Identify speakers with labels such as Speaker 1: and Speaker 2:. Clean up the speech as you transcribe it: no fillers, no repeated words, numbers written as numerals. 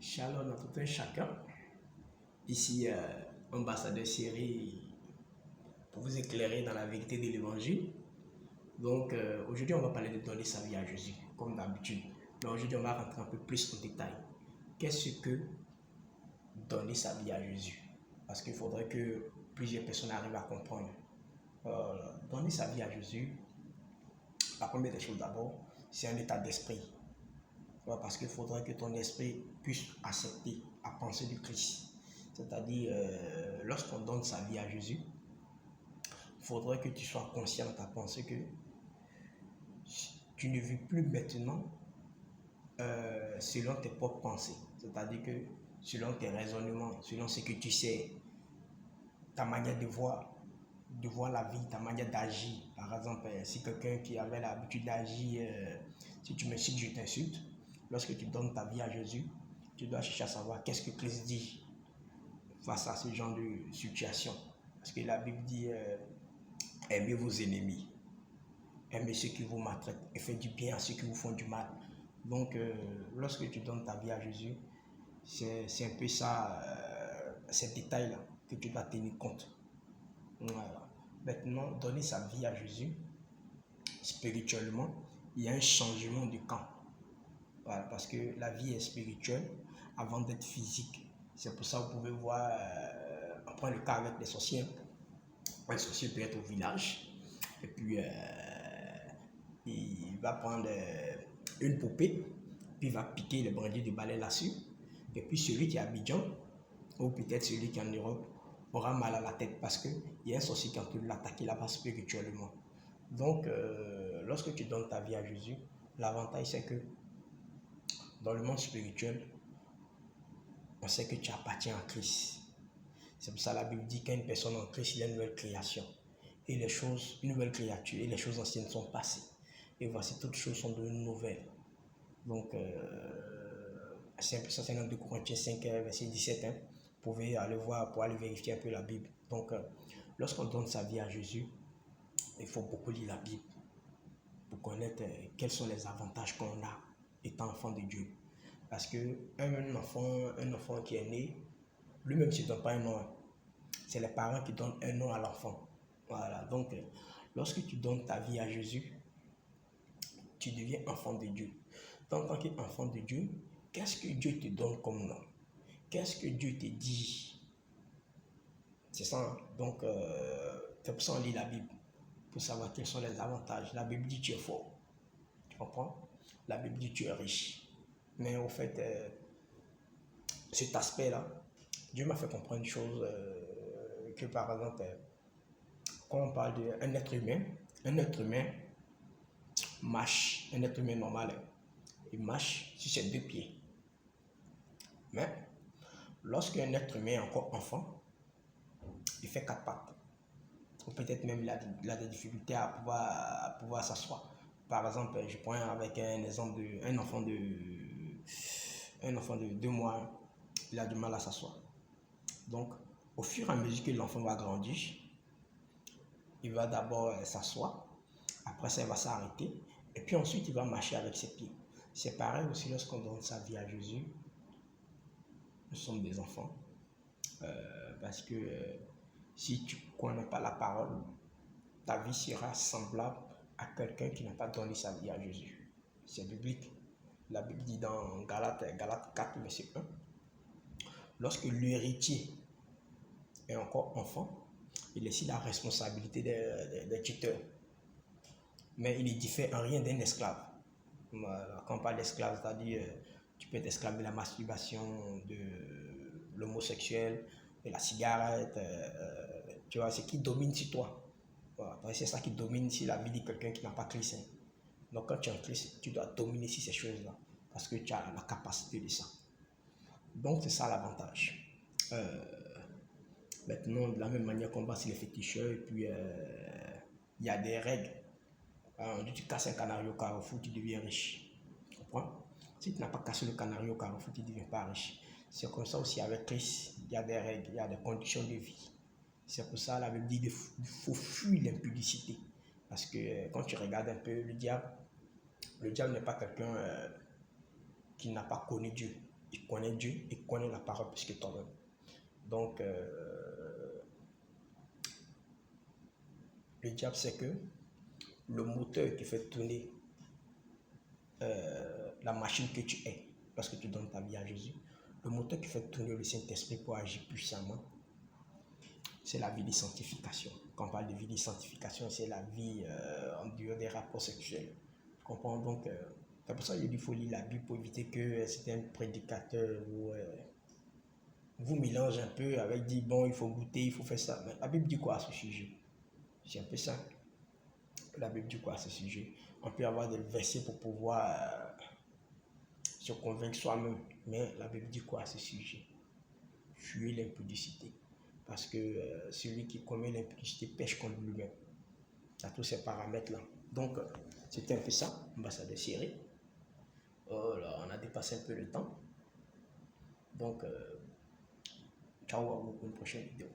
Speaker 1: Shalom à tout un chacun. Ici, ambassadeur Cyril, pour vous éclairer dans la vérité de l'évangile. Donc, aujourd'hui, on va parler de donner sa vie à Jésus, comme d'habitude. Mais aujourd'hui, on va rentrer un peu plus en détail. Qu'est-ce que donner sa vie à Jésus? Parce qu'il faudrait que plusieurs personnes arrivent à comprendre. Donner sa vie à Jésus, la première des choses d'abord, c'est un état d'esprit. Parce qu'il faudrait que ton esprit puisse accepter à penser du Christ. C'est-à-dire, lorsqu'on donne sa vie à Jésus, il faudrait que tu sois conscient de ta pensée que tu ne vis plus maintenant selon tes propres pensées. C'est-à-dire que selon tes raisonnements, selon ce que tu sais, ta manière de voir la vie, ta manière d'agir. Par exemple, si quelqu'un qui avait l'habitude d'agir, si tu m'insultes, je t'insulte. Lorsque tu donnes ta vie à Jésus, tu dois chercher à savoir qu'est-ce que Christ dit face à ce genre de situation. Parce que la Bible dit, aimez vos ennemis, aimez ceux qui vous maltraitent et faites du bien à ceux qui vous font du mal. Donc, lorsque tu donnes ta vie à Jésus, c'est un peu ça, ces détails-là que tu dois tenir compte. Voilà. Maintenant, donner sa vie à Jésus, spirituellement, il y a un changement de camp. Voilà, parce que la vie est spirituelle avant d'être physique. C'est pour ça que vous pouvez voir, on prend le cas avec les sorciers. Un sorcier peut être au village et puis il va prendre une poupée, puis il va piquer le brandy de balai là-dessus. Et puis celui qui est à Abidjan, ou peut-être celui qui est en Europe, aura mal à la tête parce qu'il y a un sorcier qui peut l'attaquer là-bas spirituellement. Donc, lorsque tu donnes ta vie à Jésus, l'avantage c'est que dans le monde spirituel, on sait que tu appartiens à Christ. C'est pour ça que la Bible dit qu'une personne en Christ, il y a une nouvelle création. Et les choses, une nouvelle créature, et les choses anciennes sont passées. Et voici, toutes choses sont devenues nouvelles. Donc, c'est un peu ça, c'est dans 2 Corinthiens 5, verset 17. Hein. Vous pouvez aller voir, pour aller vérifier un peu la Bible. Donc, lorsqu'on donne sa vie à Jésus, il faut beaucoup lire la Bible pour connaître quels sont les avantages qu'on a étant enfant de Dieu. Parce qu'un enfant qui est né, lui-même ne se donne pas un nom. C'est les parents qui donnent un nom à l'enfant. Voilà. Donc, lorsque tu donnes ta vie à Jésus, tu deviens enfant de Dieu. En tant qu'enfant de Dieu, qu'est-ce que Dieu te donne comme nom? Qu'est-ce que Dieu te dit? C'est ça. Donc, c'est pour ça qu'on lit la Bible, pour savoir quels sont les avantages. La Bible dit tu es fort. Tu comprends? La Bible dit tu es riche. Mais au fait, cet aspect-là, Dieu m'a fait comprendre une chose, que par exemple, quand on parle d'un être humain marche, un être humain normal, il marche sur ses 2 pieds. Mais lorsqu'un être humain est encore enfant, il fait 4 pattes. Ou peut-être même il a des difficultés à pouvoir s'asseoir. Par exemple, je prends avec un exemple d'un enfant de 2 mois, il a du mal à s'asseoir. Donc, au fur et à mesure que l'enfant va grandir, il va d'abord s'asseoir, après ça, il va s'arrêter, et puis ensuite, il va marcher avec ses pieds. C'est pareil aussi lorsqu'on donne sa vie à Jésus. Nous sommes des enfants. Parce que si tu ne connais pas la parole, ta vie sera semblable à quelqu'un qui n'a pas donné sa vie à Jésus. C'est biblique. La Bible dit dans Galates 4, verset 1, lorsque l'héritier est encore enfant, il est ici la responsabilité des tuteurs. Mais il ne diffère en rien d'un esclave. Quand on parle d'esclave, c'est-à-dire tu peux être esclave de la masturbation, de l'homosexuel, de la cigarette, tu vois, c'est qui domine sur toi. Voilà. C'est ça qui domine sur la vie de quelqu'un qui n'a pas Christ. Hein. Donc quand tu es en Christ, tu dois dominer sur ces choses-là, parce que tu as la capacité de ça. Donc c'est ça l'avantage. Maintenant, de la même manière qu'on va sur les féticheurs, et puis il y a des règles. Tu casses un canari au carrefour, tu deviens riche. Tu comprends? Si tu n'as pas cassé le canari au carrefour, tu ne deviens pas riche. C'est comme ça aussi avec Christ, il y a des règles, il y a des conditions de vie. C'est pour ça la Bible dit qu'il faut fuir l'impudicité. Parce que quand tu regardes un peu le diable n'est pas quelqu'un qui n'a pas connu Dieu. il connaît Dieu, il connaît la parole plus que toi-même. Donc, le diable sait que le moteur qui fait tourner la machine que tu es, parce que tu donnes ta vie à Jésus, le moteur qui fait tourner le Saint-Esprit pour agir puissamment, c'est la vie de sanctification. Quand on parle de vie de sanctification, c'est la vie en dehors des rapports sexuels. Tu comprends? Donc, c'est pour ça qu'il faut lire la Bible pour éviter que certains prédicateurs vous mélangent un peu avec dit bon, il faut goûter, il faut faire ça. Mais la Bible dit quoi à ce sujet? C'est un peu ça. La Bible dit quoi à ce sujet? On peut avoir des versets pour pouvoir se convaincre soi-même. Mais la Bible dit quoi à ce sujet? Fuyez l'impudicité. Parce que celui qui commet l'impudicité pêche contre lui-même. À tous ces paramètres-là. Donc, c'était un peu ça, ambassadeur Cyril. Oh là, on a dépassé un peu le temps. Donc, ciao à vous pour une prochaine vidéo.